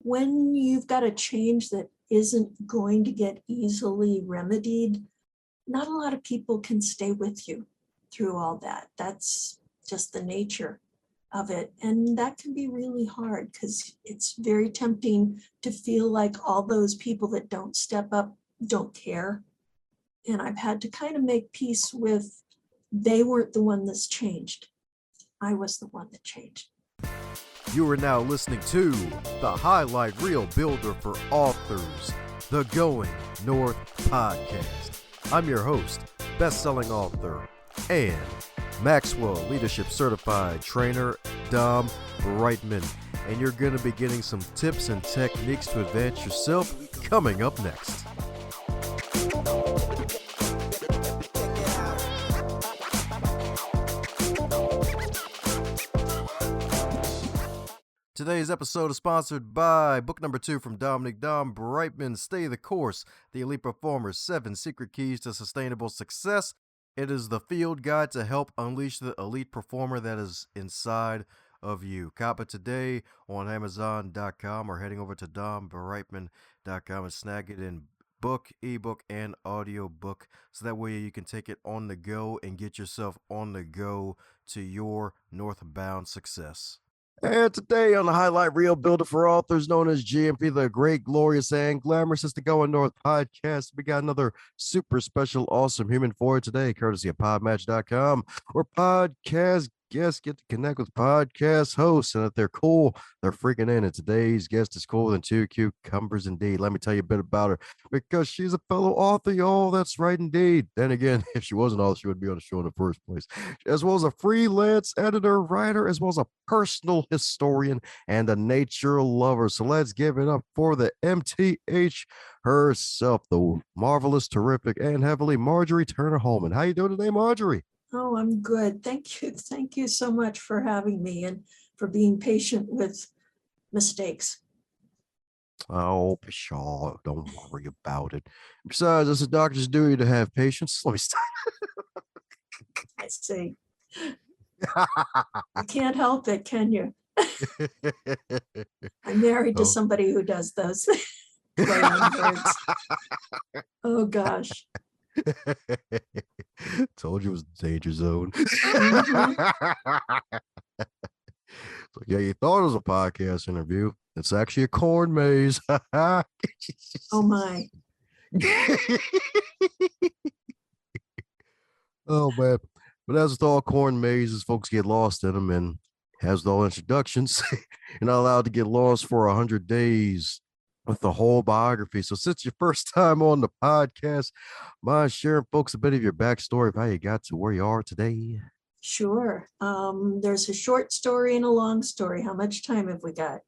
when you've got a change that isn't going to get easily remedied, not a lot of people can stay with you through all that. That's just the nature of it. And that can be really hard because it's very tempting to feel like all those people that don't step up don't care. And I've had to kind of make peace with, they weren't the one that's changed. I was the one that changed. You are now listening to the highlight reel builder for authors, the Going North podcast. I'm your host, best-selling author, and Maxwell Leadership Certified Trainer, DomBrightmon. And you're going to be getting some tips and techniques to advance yourself coming up next. Today's episode is sponsored by book number 2 from DomBrightmon, Stay the Course, The Elite Performer's 7 Secret Keys to Sustainable Success. It is the field guide to help unleash the elite performer that is inside of you. Cop it today on Amazon.com or heading over to DomBrightmon.com and snag it in book, ebook, and audiobook, so that way you can take it on the go and get yourself on the go to your northbound success. And today on the highlight reel builder for authors known as GMP, the great, glorious, and glamorous is the Going North podcast. We got another super special, awesome human for you today, courtesy of podmatch.com, where podcast guests get to connect with podcast hosts. And if they're cool, they're freaking in. And today's guest is cooler than 2 cucumbers indeed. Let me tell you a bit about her, because she's a fellow author, y'all. That's right, indeed. Then again, if she wasn't author, she wouldn't be on the show in the first place. As well as a freelance editor, writer, as well as a personal historian and a nature lover. So let's give it up for the MTH herself, the marvelous, terrific, and heavily Marjorie Turner Hollman. How you doing today, Marjorie? Oh, I'm good. Thank you. Thank you so much for having me and for being patient with mistakes. Oh, pshaw, don't worry about it. Besides, it's a doctor's duty to have patience. Let me stop. I see. You can't help it, can you? I'm married to somebody who does those play on words. Oh, gosh. Told you it was the danger zone. Mhm. So, yeah, you thought it was a podcast interview. It's actually a corn maze. Oh, my. Oh, man. But as with all corn mazes, folks get lost in them, and as with all introductions, you're not allowed to get lost for 100 days with the whole biography. So since your first time on the podcast, mind sharing folks a bit of your backstory of how you got to where you are today? Sure. There's a short story and a long story. How much time have we got?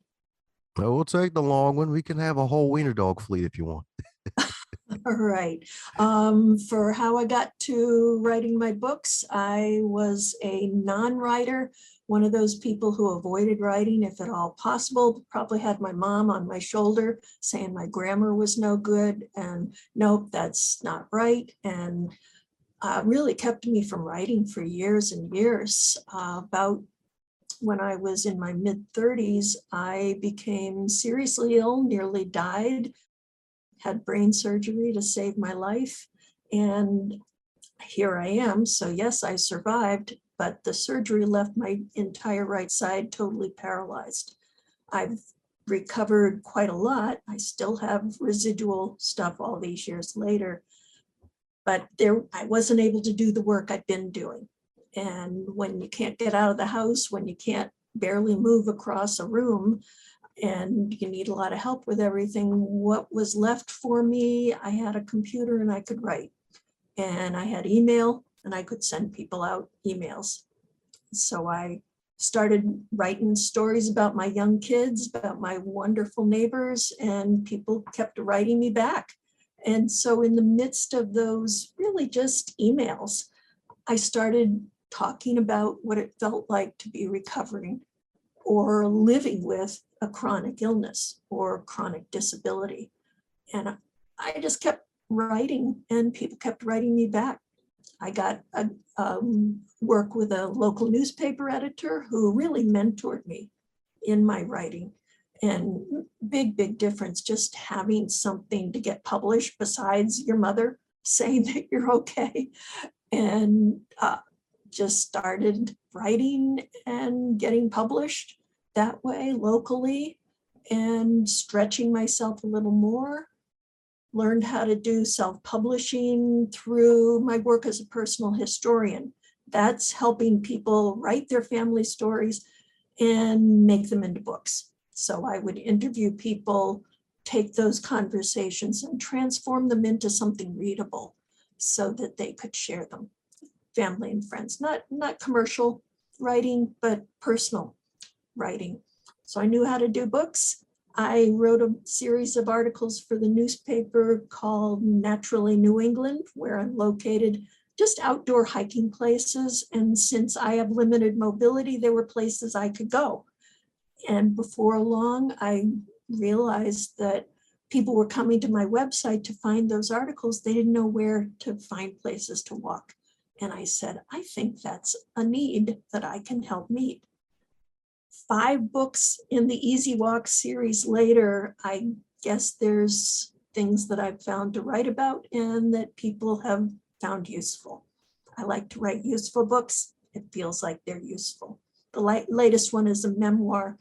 Well, we'll take the long one. We can have a whole wiener dog fleet if you want. All right. For how I got to writing my books, I was a non-writer, one of those people who avoided writing if at all possible. Probably had my mom on my shoulder saying my grammar was no good, and nope, that's not right. And really kept me from writing for years and years. About when I was in my mid-30s, I became seriously ill, nearly died, had brain surgery to save my life. And here I am. So yes, I survived, but the surgery left my entire right side totally paralyzed. I've recovered quite a lot. I still have residual stuff all these years later, but I wasn't able to do the work I'd been doing. And when you can't get out of the house, when you can't barely move across a room, and you need a lot of help with everything, what was left for me, I had a computer and I could write. And I had email and I could send people out emails. So I started writing stories about my young kids, about my wonderful neighbors, and people kept writing me back. And so in the midst of those really just emails, I started talking about what it felt like to be recovering or living with a chronic illness or chronic disability. And I just kept writing and people kept writing me back. I got work with a local newspaper editor who really mentored me in my writing. And big difference just having something to get published besides your mother saying that you're okay. And just started writing and getting published that way locally and stretching myself a little more. Learned how to do self-publishing through my work as a personal historian. That's helping people write their family stories and make them into books. So I would interview people, take those conversations and transform them into something readable so that they could share them. Family and friends, not commercial writing, but personal writing. So I knew how to do books. I wrote a series of articles for the newspaper called Naturally New England, where I'm located, just outdoor hiking places. And since I have limited mobility, there were places I could go. And before long, I realized that people were coming to my website to find those articles. They didn't know where to find places to walk. And I said, I think that's a need that I can help meet. 5 books in the Easy Walks series later, I guess there's things that I've found to write about and that people have found useful. I like to write useful books. It feels like they're useful. The latest one is a memoir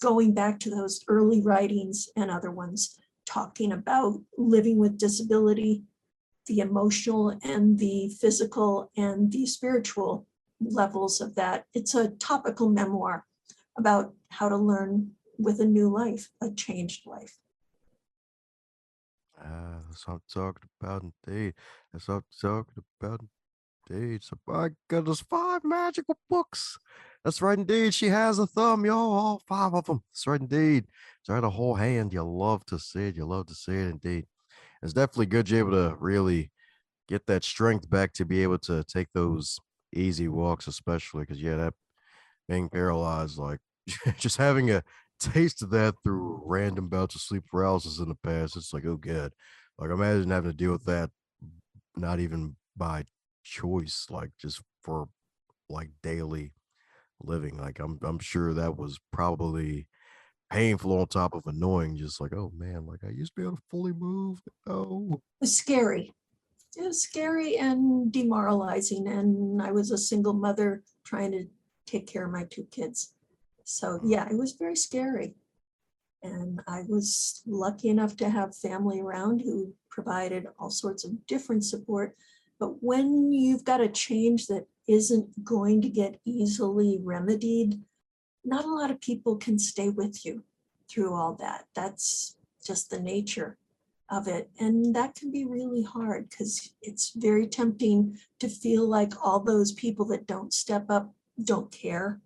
going back to those early writings and other ones talking about living with disability, the emotional and the physical and the spiritual levels of that. It's a topical memoir about how to learn with a new life, a changed life. That's what I'm talking about indeed. That's what I'm talking about indeed. So my goodness, 5 magical books. That's right indeed. She has a thumb, y'all. All 5 of them. That's right indeed. It's right a whole hand. You love to see it. You love to see it indeed. It's definitely good you're able to really get that strength back to be able to take those easy walks, especially because yeah, that being paralyzed, like just having a taste of that through random bouts of sleep paralysis in the past, it's like, oh god. Like imagine having to deal with that not even by choice, like just for like daily living. Like I'm sure that was probably painful on top of annoying, just like, oh man, like I used to be able to fully move. Oh. It was scary. It was scary and demoralizing. And I was a single mother trying to take care of my 2 kids. So yeah, it was very scary. And I was lucky enough to have family around who provided all sorts of different support. But when you've got a change that isn't going to get easily remedied, not a lot of people can stay with you through all that. That's just the nature of it. And that can be really hard because it's very tempting to feel like all those people that don't step up don't care.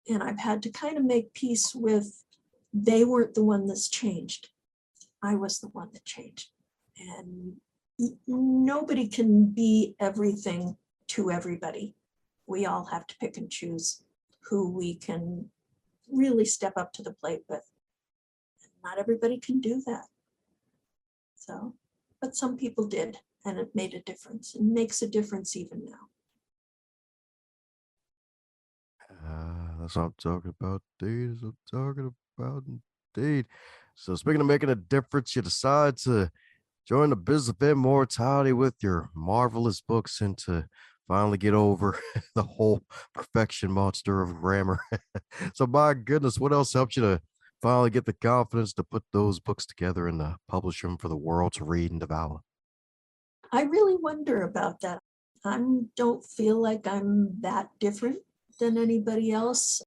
And I've had to kind of make peace with they weren't the one that's changed. I was the one that changed. And nobody can be everything to everybody. We all have to pick and choose who we can really step up to the plate with. Not everybody can do that. So, but some people did, and it made a difference and makes a difference even now. That's what I'm talking about, dude. That's what I'm talking about, indeed. So, speaking of making a difference, you decide to join the business of immortality with your marvelous books and to finally get over the whole perfection monster of grammar. So, my goodness, what else helped you to finally get the confidence to put those books together and publish them for the world to read and devour? I really wonder about that. I don't feel like I'm that different than anybody else.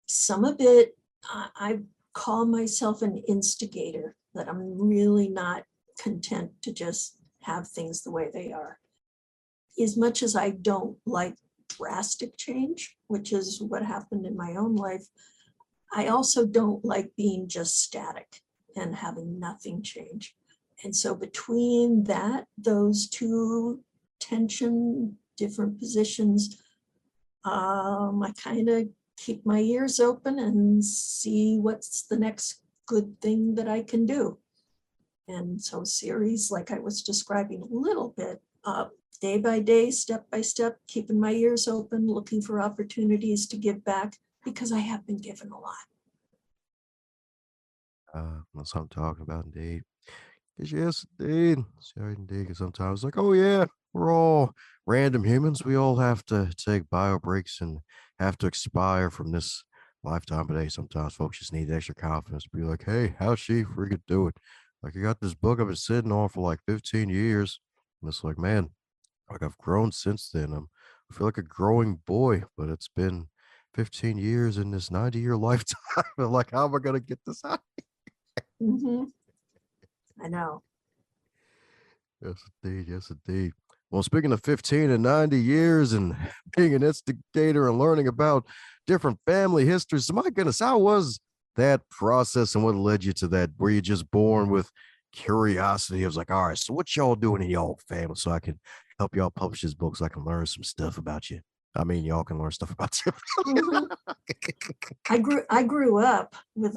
Some of it, I call myself an instigator, that I'm really not content to just have things the way they are. As much as I don't like drastic change, which is what happened in my own life, I also don't like being just static and having nothing change. And so between those 2 tension, different positions, I kind of keep my ears open and see what's the next good thing that I can do. And so series, like I was describing a little bit, day by day, step by step, keeping my ears open, looking for opportunities to give back because I have been given a lot. That's what I'm talking about, indeed. Yes, indeed. Sorry, indeed. Because sometimes, like, oh yeah, we're all random humans. We all have to take bio breaks and have to expire from this lifetime. But hey, sometimes folks just need extra confidence to be like, hey, how'd she freaking do it? Like, I got this book I've been sitting on for like 15 years. And it's like, man, like I've grown since then. I feel like a growing boy, but it's been 15 years in this 90-year lifetime. Like, how am I gonna get this out? Mhm. I know. Yes, indeed. Yes, indeed. Well, speaking of 15 and 90 years and being an instigator and learning about different family histories, my goodness, how was that process and what led you to that? Were you just born with curiosity? I was like, all right, so what y'all doing in y'all family so I can help y'all publish this book so I can learn some stuff about you? I mean, y'all can learn stuff about you. Mhm. I grew up with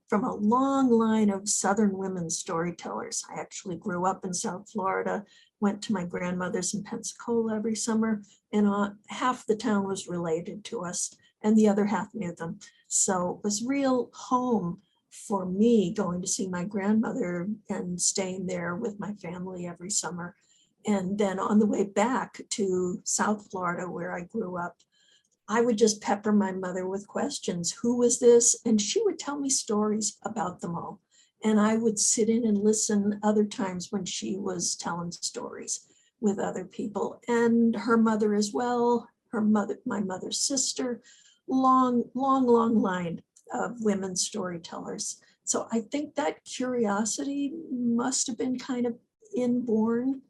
from a long line of Southern women storytellers. I actually grew up in South Florida, went to my grandmother's in Pensacola every summer, and half the town was related to us, and the other half knew them. So it was real home for me going to see my grandmother and staying there with my family every summer. And then on the way back to South Florida, where I grew up, I would just pepper my mother with questions. Who was this? And she would tell me stories about them all. And I would sit in and listen other times when she was telling stories with other people, and her mother as well, her mother, my mother's sister, long, long, long line of women storytellers. So I think that curiosity must have been kind of inborn,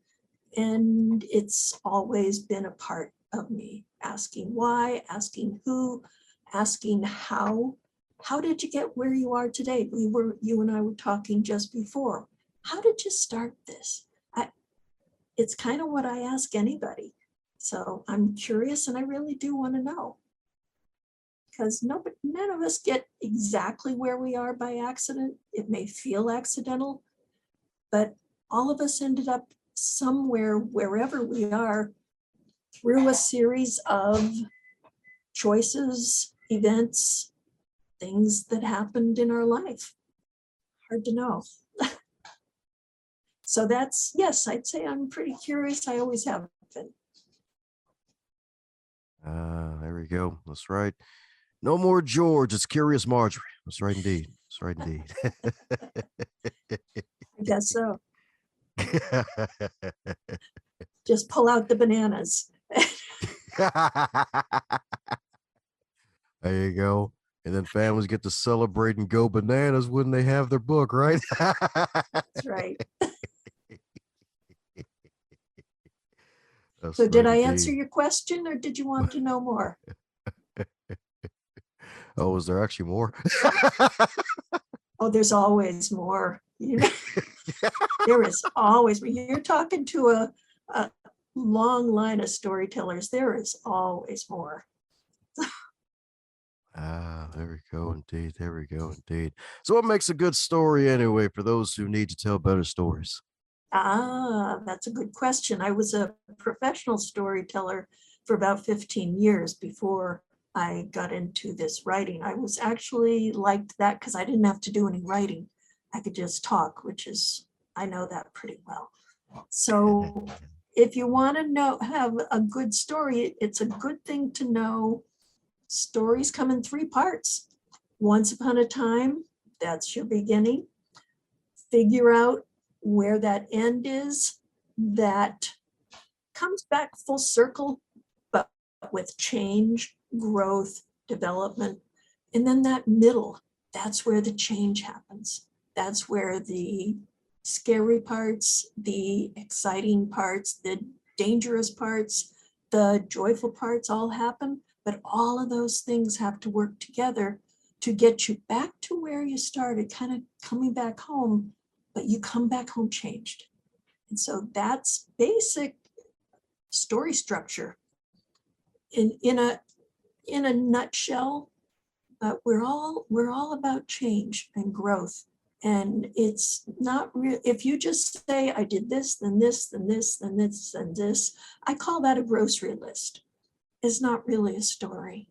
and it's always been a part of me, asking why, asking who, asking how. How did you get where you are today? You and I were talking just before. How did you start this? It's kind of what I ask anybody. So I'm curious, and I really do want to know, because none of us get exactly where we are by accident. It may feel accidental, but all of us ended up somewhere, wherever we are, through a series of choices, events, things that happened in our life. Hard to know. So that's, yes, I'd say I'm pretty curious. I always have been. There we go. That's right. No more George. It's Curious Marjorie. That's right, indeed. That's right, indeed. I guess so. Just pull out the bananas. There you go. And then families get to celebrate and go bananas when they have their book, right? That's right. That's So did right, I answer indeed. your question, or did you want to know more? Oh, is there actually more? Oh, there's always more. There is always, when you're talking to a long line of storytellers, there is always more. There we go, indeed. There we go, indeed. So, what makes a good story anyway for those who need to tell better stories? That's a good question. I was a professional storyteller for about 15 years before I got into this writing. I was actually liked that because I didn't have to do any writing. I could just talk, which is, I know that pretty well. So if you want to have a good story, it's a good thing to know stories come in three parts. Once upon a time, that's your beginning. Figure out where that end is. That comes back full circle, but with change, growth, development. And then that middle, that's where the change happens. That's where the scary parts, the exciting parts, the dangerous parts, the joyful parts all happen. But all of those things have to work together to get you back to where you started, kind of coming back home, but you come back home changed. And so that's basic story structure in a nutshell. But we're all about change and growth. And it's not real. If you just say, I did this, then this, then this, then this, and this, I call that a grocery list. It's not really a story.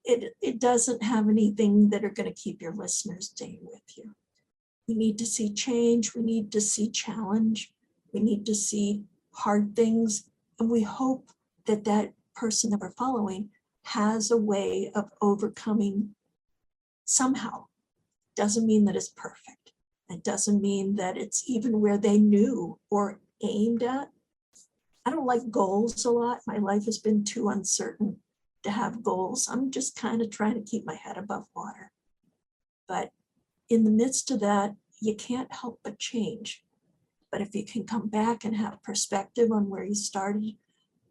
It doesn't have anything that are going to keep your listeners staying with you. We need to see change. We need to see challenge. We need to see hard things. And we hope that that person that we're following has a way of overcoming somehow. Doesn't mean that it's perfect. It doesn't mean that it's even where they knew or aimed at. I don't like goals a lot. My life has been too uncertain to have goals. I'm just kind of trying to keep my head above water. But in the midst of that, you can't help but change. But if you can come back and have perspective on where you started,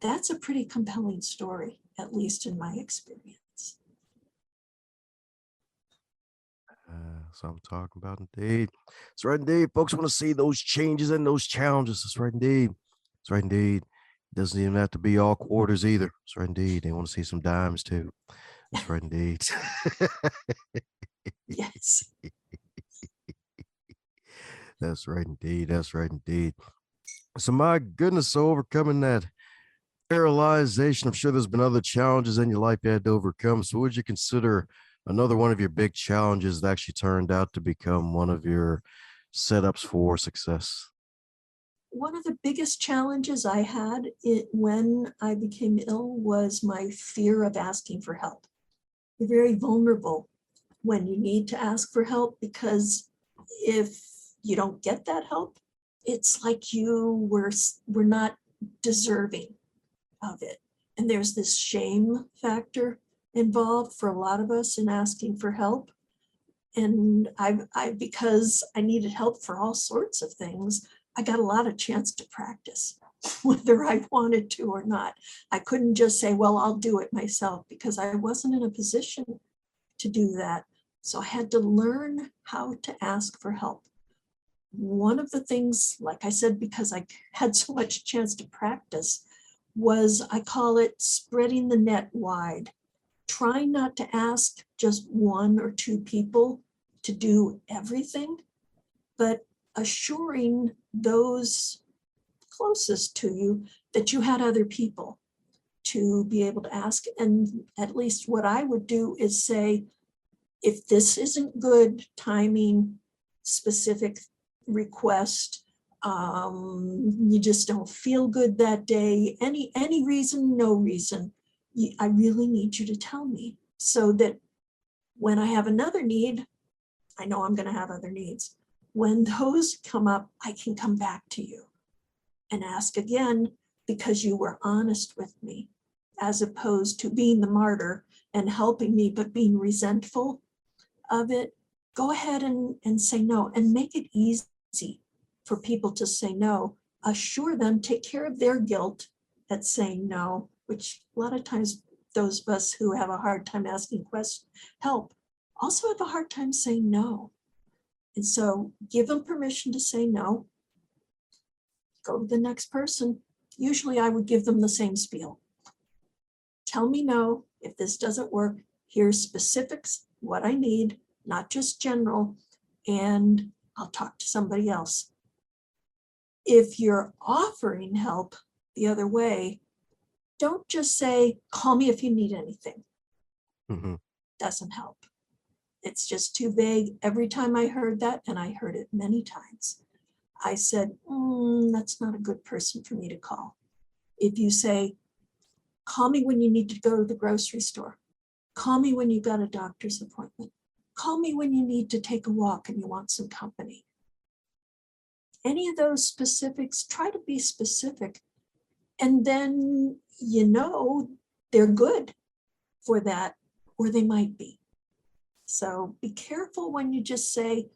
that's a pretty compelling story, at least in my experience. So I'm talking about indeed. That's right, indeed. Folks want to see those changes and those challenges. That's right, indeed. That's right, indeed. It doesn't even have to be all quarters either. That's right, indeed. They want to see some dimes too. That's right, indeed. Yes. That's right, indeed. That's right, indeed. So, my goodness, so overcoming that paralyzation, I'm sure there's been other challenges in your life you had to overcome. So, would you consider another one of your big challenges that actually turned out to become one of your setups for success? One of the biggest challenges I had when I became ill was my fear of asking for help. You're very vulnerable when you need to ask for help, because if you don't get that help, it's like you were not deserving of it. And there's this shame factor involved for a lot of us in asking for help. And I because I needed help for all sorts of things, I got a lot of chance to practice, whether I wanted to or not. I couldn't just say, well, I'll do it myself, because I wasn't in a position to do that. So I had to learn how to ask for help. One of the things, like I said, because I had so much chance to practice, was I call it spreading the net wide. Try not to ask just one or two people to do everything, but assuring those closest to you that you had other people to be able to ask. And at least what I would do is say, if this isn't good timing, specific request, you just don't feel good that day, any reason, no reason, I really need you to tell me, so that when I have another need, I know I'm going to have other needs. When those come up, I can come back to you and ask again, because you were honest with me, as opposed to being the martyr and helping me, but being resentful of it. Go ahead and say no, and make it easy for people to say no. Assure them, take care of their guilt at saying no, which a lot of times those of us who have a hard time asking help also have a hard time saying no. And so give them permission to say no. Go to the next person. Usually I would give them the same spiel. Tell me no, if this doesn't work, here's specifics, what I need, not just general, and I'll talk to somebody else. If you're offering help the other way, don't just say, call me if you need anything. Mm-hmm. Doesn't help. It's just too vague. Every time I heard that, and I heard it many times, I said, that's not a good person for me to call. If you say, call me when you need to go to the grocery store, call me when you got a doctor's appointment, call me when you need to take a walk and you want some company. Any of those specifics, try to be specific. And then, they're good for that, or they might be. So be careful when you just say,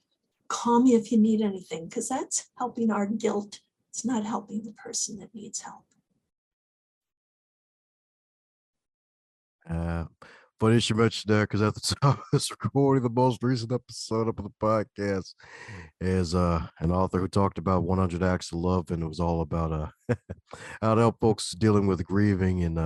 call me if you need anything, because that's helping our guilt. It's not helping the person that needs help. Funny you mentioned that, because at the time of this recording, the most recent episode of the podcast is an author who talked about 100 Acts of Love, and it was all about how to help folks dealing with grieving and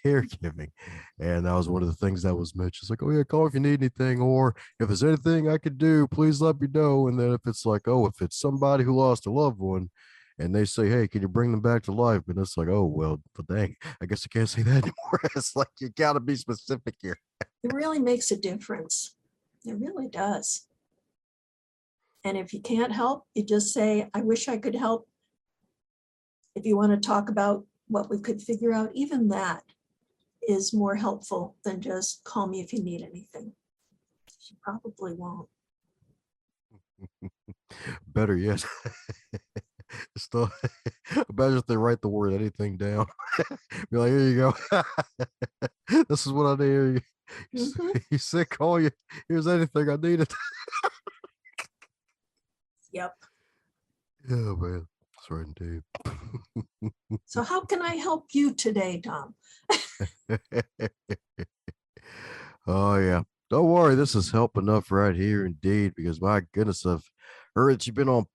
caregiving. And that was one of the things that was mentioned. It's like, oh yeah, call if you need anything, or if there's anything I could do, please let me know. And then if it's like, oh, if it's somebody who lost a loved one, and they say, hey, can you bring them back to life? And it's like, oh, well, dang, I guess I can't say that anymore. It's like, you got to be specific here. It really makes a difference. It really does. And if you can't help, you just say, I wish I could help. If you want to talk about what we could figure out, even that is more helpful than just call me if you need anything. She probably won't. Better yet, still, imagine if they write the word anything down. Be like, here you go. This is what I need. Mhm. You sick? Call you. Here's anything I needed. Yep. Yeah, man. That's right, Dave. So how can I help you today, Dom? Oh yeah. Don't worry, this is help enough right here indeed, because my goodness, I've heard that you've been on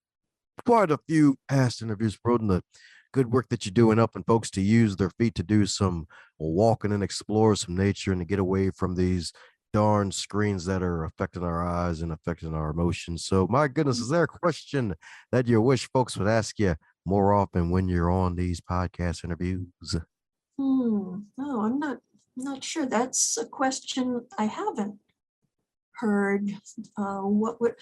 quite a few past interviews promoting the good work that you're doing, helping folks to use their feet to do some walking and explore some nature and to get away from these darn screens that are affecting our eyes and affecting our emotions. So my goodness, is there a question that you wish folks would ask you more often when you're on these podcast interviews? No, I'm not sure. That's a question I haven't heard. What would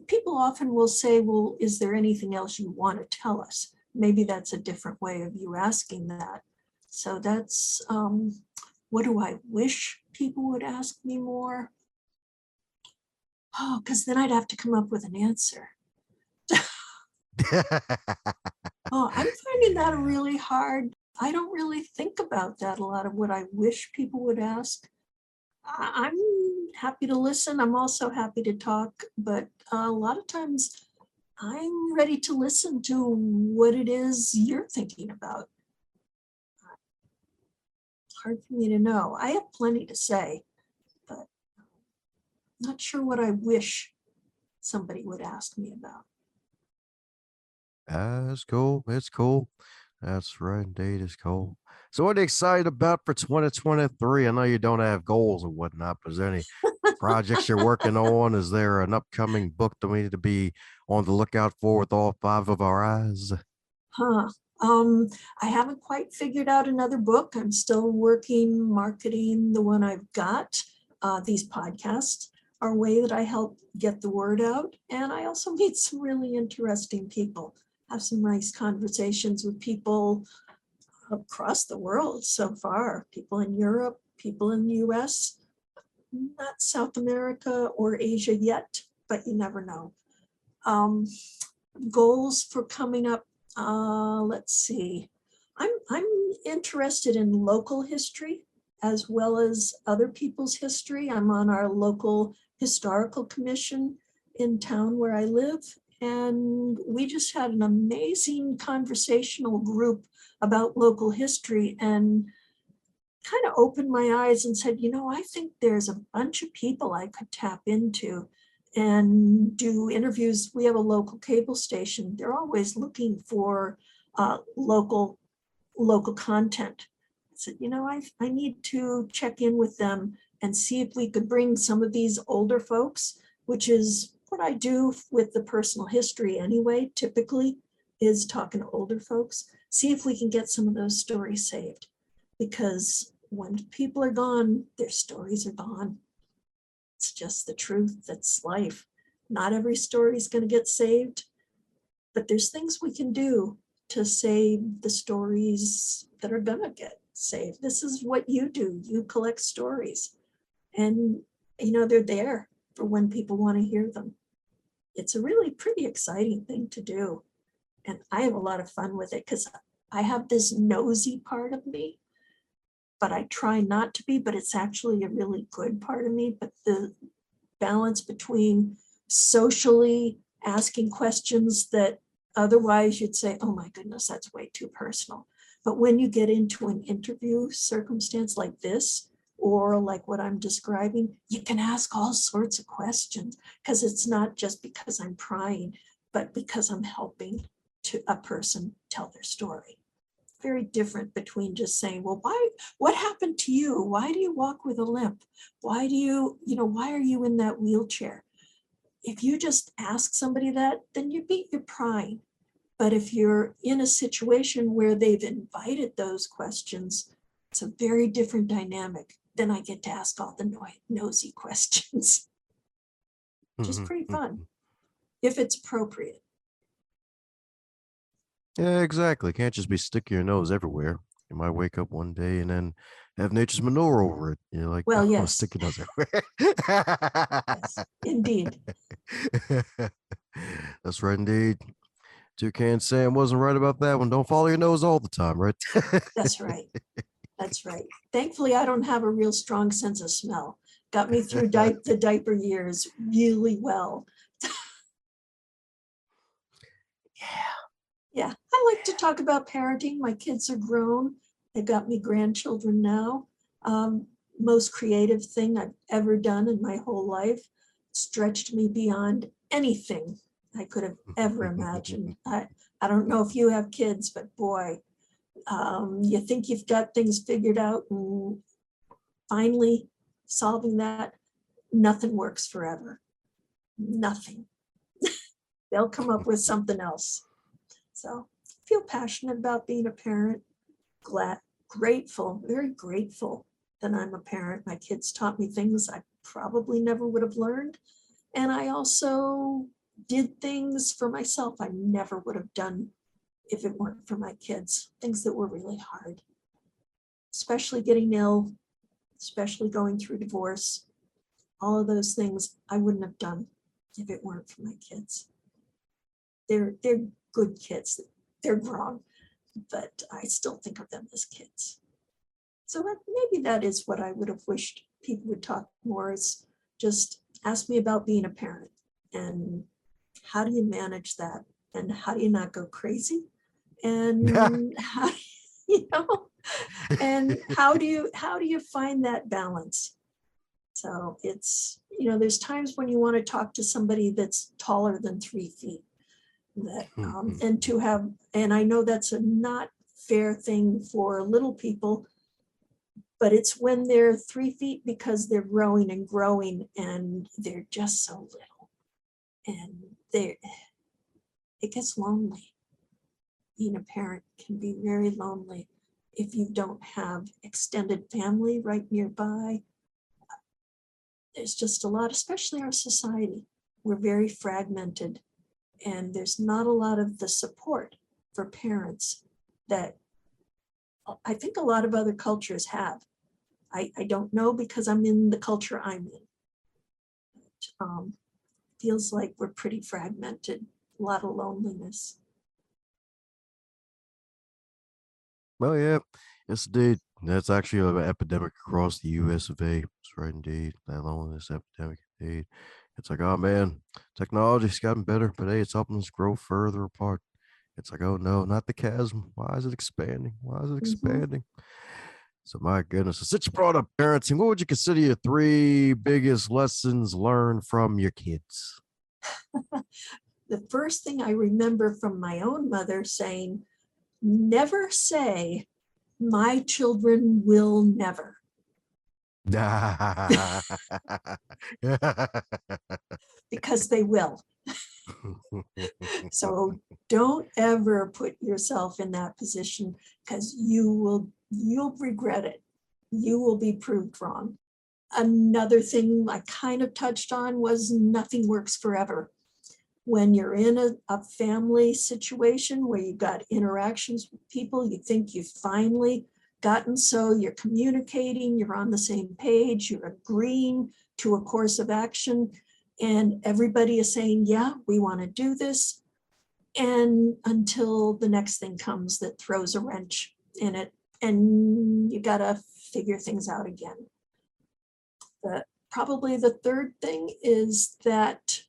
people often will say, well, is there anything else you want to tell us? Maybe that's a different way of you asking that. So that's what do I wish people would ask me more? Oh, because then I'd have to come up with an answer. Oh, I'm finding that Yeah. really hard. I don't really think about that a lot of what I wish people would ask. I'm happy to listen. I'm also happy to talk, but a lot of times I'm ready to listen to what it is you're thinking about. Hard for me to know. I have plenty to say, but not sure what I wish somebody would ask me about. That's cool. It's cool. That's right, indeed. It's cool. So, what are you excited about for 2023? I know you don't have goals and whatnot, but is there any projects you're working on? Is there an upcoming book that we need to be on the lookout for with all five of our eyes? Huh. Um, I haven't quite figured out another book. I'm still working marketing the one I've got. These podcasts are a way that I help get the word out. And I also meet some really interesting people, have some nice conversations with people across the world so far, people in Europe, people in the US, not South America or Asia yet, but you never know. Goals for coming up, let's see. I'm interested in local history as well as other people's history. I'm on our local historical commission in town where I live. And we just had an amazing conversational group about local history and kind of opened my eyes and said, I think there's a bunch of people I could tap into and do interviews. We have a local cable station. They're always looking for local content. I said, I need to check in with them and see if we could bring some of these older folks, which is what I do with the personal history anyway, typically, is talking to older folks, see if we can get some of those stories saved. Because when people are gone, their stories are gone. It's just the truth. That's life. Not every story is going to get saved, but there's things we can do to save the stories that are going to get saved. This is what you do. You collect stories, and they're there for when people want to hear them. It's a really pretty exciting thing to do, and I have a lot of fun with it because I have this nosy part of me, but I try not to be, but it's actually a really good part of me. But the balance between socially asking questions that otherwise you'd say, oh my goodness, that's way too personal. But when you get into an interview circumstance like this, or like what I'm describing, you can ask all sorts of questions because it's not just because I'm prying, but because I'm helping to a person tell their story. Very different between just saying, well, what happened to you? Why do you walk with a limp? Why do why are you in that wheelchair? If you just ask somebody that, then you're prying. But if you're in a situation where they've invited those questions, it's a very different dynamic. Then I get to ask all the nosy questions, which is pretty fun. if it's appropriate. Yeah, exactly. Can't just be sticking your nose everywhere. You might wake up one day and then have nature's manure over it. You're like, Well, oh, yes, stick your nose everywhere. yes, indeed. That's right, indeed. Toucan Sam wasn't right about that one. Don't follow your nose all the time, right? That's right. That's right. Thankfully, I don't have a real strong sense of smell. Got me through the diaper years really well. Yeah, I like to talk about parenting. My kids are grown. They got me grandchildren now. Most creative thing I've ever done in my whole life. Stretched me beyond anything I could have ever imagined. I don't know if you have kids, but boy, you think you've got things figured out, and finally solving that, nothing works forever. Nothing. They'll come up with something else. So I feel passionate about being a parent, grateful, very grateful that I'm a parent. My kids taught me things I probably never would have learned. And I also did things for myself I never would have done if it weren't for my kids, things that were really hard, especially getting ill, especially going through divorce. All of those things I wouldn't have done if it weren't for my kids. They're good kids. They're grown, but I still think of them as kids. So maybe that is what I would have wished people would talk more, is just ask me about being a parent and how do you manage that, and how do you not go crazy, and how and how do you find that balance? So it's, there's times when you want to talk to somebody that's taller than 3 feet, that and to have, and I know that's a not fair thing for little people, but it's when they're 3 feet because they're growing and growing and they're just so little, and it gets lonely. Being a parent can be very lonely if you don't have extended family right nearby. There's just a lot, especially our society. We're very fragmented, and there's not a lot of the support for parents that I think a lot of other cultures have. I don't know because I'm in the culture I'm in. Feels like we're pretty fragmented, a lot of loneliness. Well, yeah, yes, indeed. That's actually an epidemic across the U.S. of A. That's right, indeed. That loneliness epidemic, indeed. It's like, oh man, technology's gotten better, but hey, it's helping us grow further apart. It's like, oh no, not the chasm. Why is it expanding? Why is it Mhm. expanding? So, my goodness, so since you brought up parenting, what would you consider your 3 biggest lessons learned from your kids? The first thing I remember from my own mother saying, never say, my children will never, because they will. So don't ever put yourself in that position, because you'll regret it. You will be proved wrong. Another thing I kind of touched on was nothing works forever. When you're in a family situation where you've got interactions with people, you think you've finally gotten, so you're communicating, you're on the same page, you're agreeing to a course of action, and everybody is saying, yeah, we want to do this. And until the next thing comes that throws a wrench in it, and you got to figure things out again. Probably the third thing is that,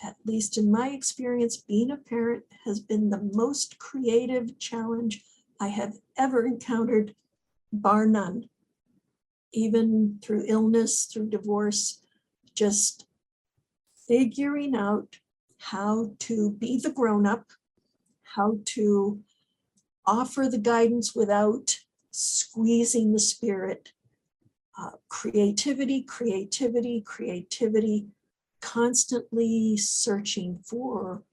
at least in my experience, being a parent has been the most creative challenge I have ever encountered, bar none. Even through illness, through divorce, just figuring out how to be the grown-up, how to offer the guidance without squeezing the spirit. Creativity, creativity, creativity, constantly searching for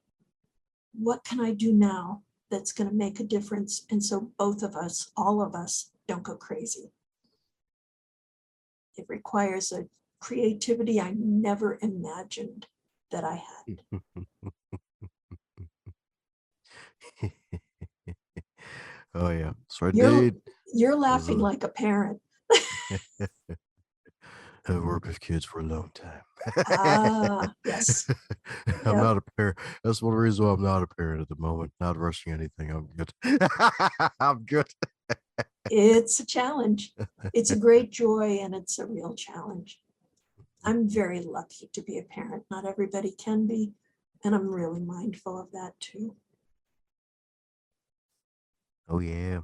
what can I do now that's going to make a difference. And so both of us, all of us, don't go crazy. It requires a creativity I never imagined that I had. Oh yeah, that's right You're indeed. you're Those laughing are like a parent. I've worked with kids for a long time. Ah, yes. I'm Yep. not a parent. That's one reason why I'm not a parent at the moment. Not rushing anything. I'm good. I'm good. It's a challenge. It's a great joy and it's a real challenge. I'm very lucky to be a parent. Not everybody can be, and I'm really mindful of that too. Oh yeah.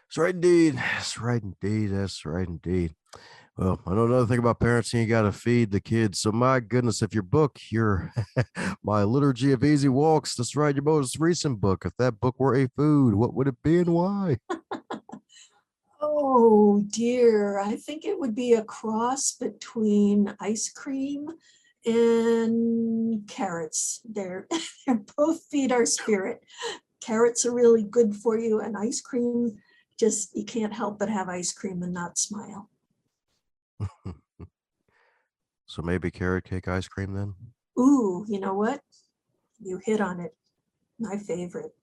That's right indeed. That's right indeed. That's right indeed. Well, I know another thing about parenting, you got to feed the kids. So, my goodness, if your book, your My Liturgy of Easy Walks, that's right, your most recent book, if that book were a food, what would it be and why? Oh dear, I think it would be a cross between ice cream and carrots. They're both feed our spirit. Carrots are really good for you, and ice cream, just you can't help but have ice cream and not smile. So, maybe carrot cake ice cream then? Ooh, you know what? You hit on it. My favorite.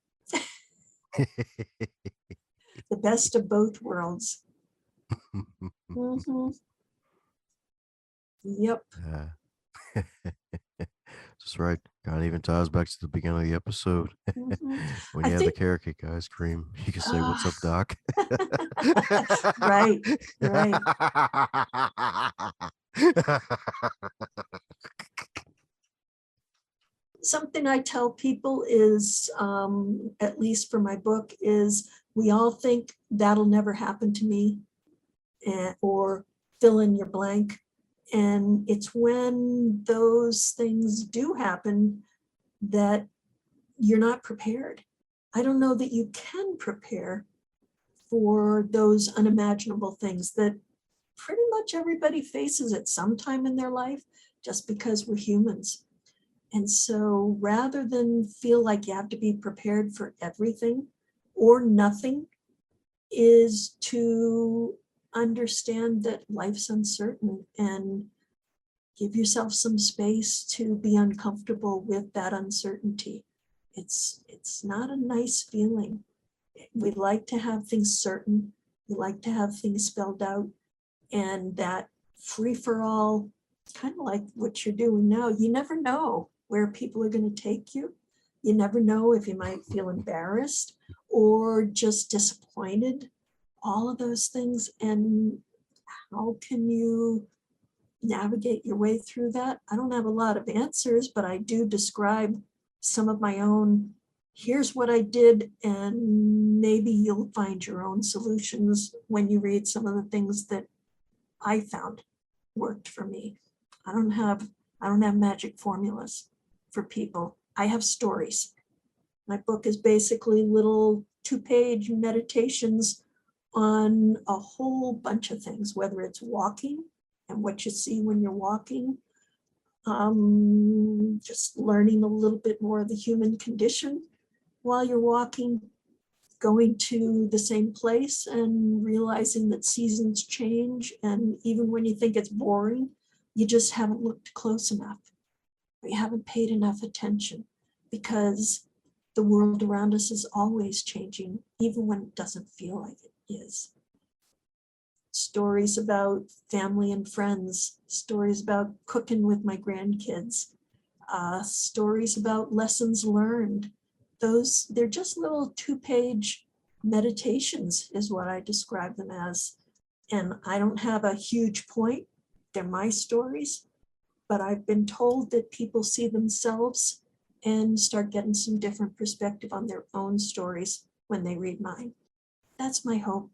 The best of both worlds. Mhm. Yep. Uh, That's right. Kind of even ties back to the beginning of the episode. Mhm. When I you have the think, carrot cake ice cream, you can say, "What's uh, up, Doc?" right, right. Something I tell people is, at least for my book, is we all think that'll never happen to me, or fill in your blank. And it's when those things do happen that you're not prepared. I don't know that you can prepare for those unimaginable things that pretty much everybody faces at some time in their life just because we're humans. And so rather than feel like you have to be prepared for everything or nothing, is to understand that life's uncertain and give yourself some space to be uncomfortable with that uncertainty. It's not a nice feeling. We like to have things certain. We like to have things spelled out, and that free for all, kind of like what you're doing now. You never know where people are going to take you. You never know if you might feel embarrassed or just disappointed. All of those things, and how can you navigate your way through that? I don't have a lot of answers, but I do describe some of my own. Here's what I did, and maybe you'll find your own solutions when you read some of the things that I found worked for me. I don't have I don't have magic formulas for people. I have stories. My book is basically little 2-page meditations on a whole bunch of things, whether it's walking and what you see when you're walking, just learning a little bit more of the human condition while you're walking, going to the same place and realizing that seasons change. And even when you think it's boring, you just haven't looked close enough. We haven't paid enough attention because the world around us is always changing, even when it doesn't feel like it is. Stories about family and friends, stories about cooking with my grandkids, stories about lessons learned. They're just little 2-page meditations, is what I describe them as. And I don't have a huge point. They're my stories, but I've been told that people see themselves and start getting some different perspective on their own stories when they read mine. That's my hope.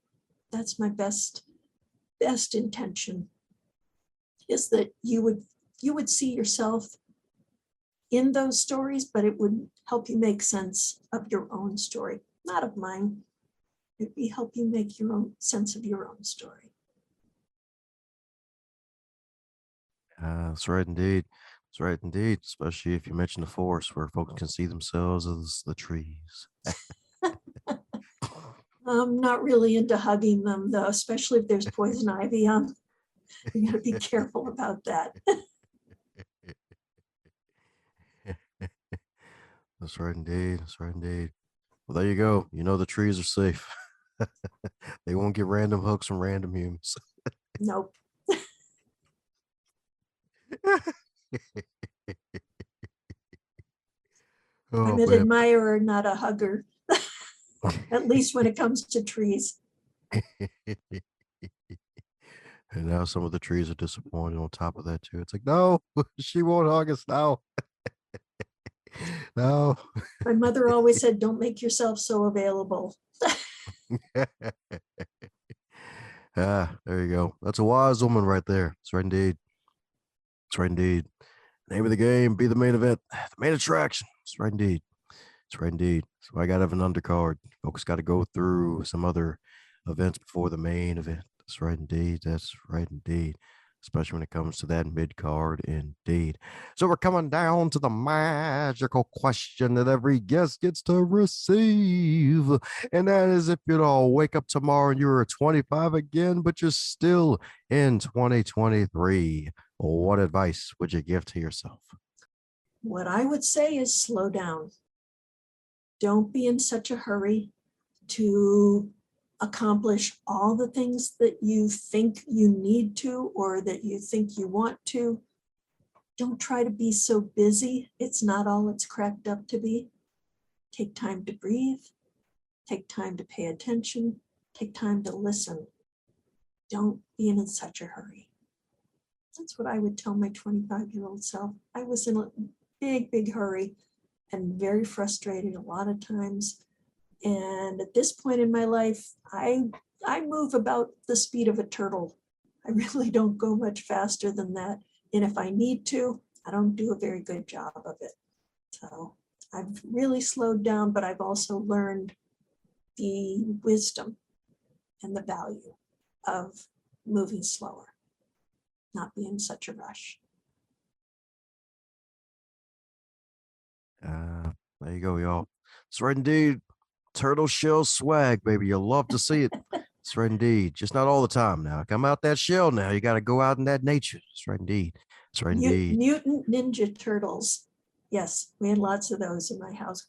That's my best intention, is that you would see yourself in those stories, but it would help you make sense of your own story, not of mine. It'd be help you make your own sense of your own story. That's right indeed. That's right indeed. Especially if you mention the forest where folks can see themselves as the trees. I'm not really into hugging them though, especially if there's poison ivy on. You gotta be careful about that. That's right indeed. That's right indeed. Well, there you go. You know the trees are safe. They won't get random hooks from random humans. Nope. I'm Oh an man. admirer, not a hugger, at least when it comes to trees. And now some of the trees are disappointed on top of that too. It's like, no, she won't hug us now. No. My mother always said, don't make yourself so available. Ah, there you go. That's a wise woman right there. That's right indeed. That's right indeed. Name of the game, be the main event, the main attraction. That's right indeed. That's right indeed. So I gotta have an undercard. Folks gotta go through some other events before the main event. That's right indeed. That's right indeed. Especially when it comes to that mid card, indeed. So we're coming down to the magical question that every guest gets to receive. And that is, if you'd all wake up tomorrow and you're 25 again, but you're still in 2023, what advice would you give to yourself? What I would say is slow down. Don't be in such a hurry to accomplish all the things that you think you need to or that you think you want to. Don't try to be so busy. It's not all it's cracked up to be. Take time to breathe. Take time to pay attention. Take time to listen. Don't be in such a hurry. That's what I would tell my 25-year-old self. I was in a big hurry and very frustrated a lot of times. And at this point in my life, I move about the speed of a turtle. I really don't go much faster than that. And if I need to, I don't do a very good job of it. So I've really slowed down, but I've also learned the wisdom and the value of moving slower, not being in such a rush. There you go, y'all. That's right indeed. Turtle shell swag, baby. You'll love to see it. That's right indeed. Just not all the time now. Come out that shell now. You got to go out in that nature. That's right indeed. That's right indeed. Mutant Ninja Turtles. Yes, we had lots of those in my house,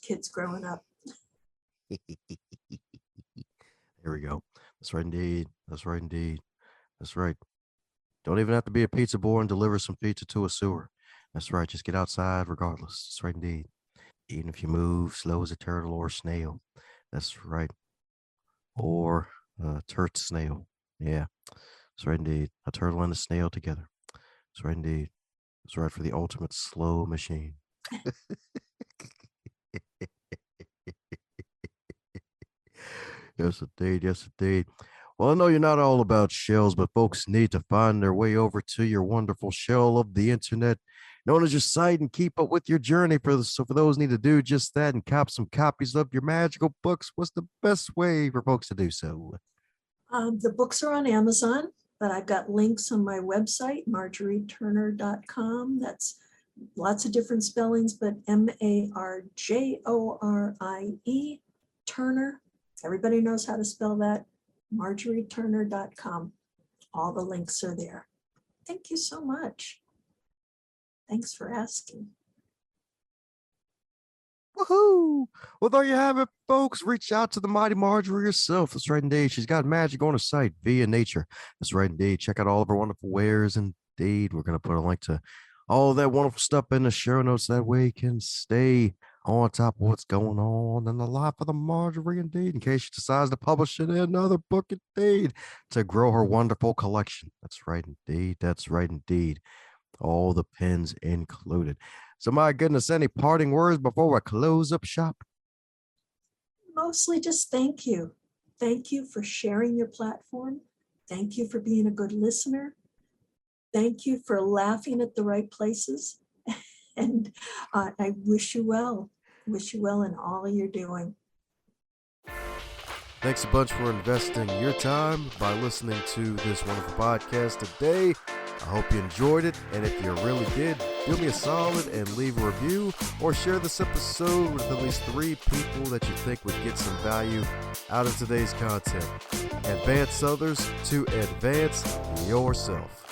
kids growing up. Here we go. That's right indeed. That's right indeed. That's right. Don't even have to be a pizza boy and deliver some pizza to a sewer. That's right. Just get outside regardless. That's right indeed. Even if you move slow as a turtle or a snail. That's right. Or a turd snail. Yeah. That's right indeed. A turtle and a snail together. That's right indeed. That's right for the ultimate slow machine. Yes, indeed. Yes, indeed. Well, I know you're not all about shells, but folks need to find their way over to your wonderful shell of the internet, known as your site, and keep up with your journey. So for those who need to do just that and cop some copies of your magical books, what's the best way for folks to do so? The books are on Amazon, but I've got links on my website, marjorieturner.com. That's lots of different spellings, but MARJORIE, Turner. Everybody knows how to spell that. marjorieturner.com. All the links are there. Thank you so much. Thanks for asking. Woohoo! Well, there you have it, folks. Reach out to the mighty Marjorie herself. That's right, indeed. She's got magic on her site via nature. That's right, indeed. Check out all of her wonderful wares, indeed. We're going to put a link to all of that wonderful stuff in the show notes. That way you can stay on top of what's going on in the life of the Marjorie, indeed, in case she decides to publish it in another book, indeed, to grow her wonderful collection. That's right, indeed. That's right, indeed. All the pins included. So, my goodness, any parting words before we close up shop? Mostly just thank you. Thank you for sharing your platform. Thank you for being a good listener. Thank you for laughing at the right places. And I wish you well. Wish you well in all you're doing. Thanks a bunch for investing your time by listening to this wonderful podcast today. I hope you enjoyed it, and if you really did, do me a solid and leave a review or share this episode with at least 3 people that you think would get some value out of today's content. Advance others to advance yourself.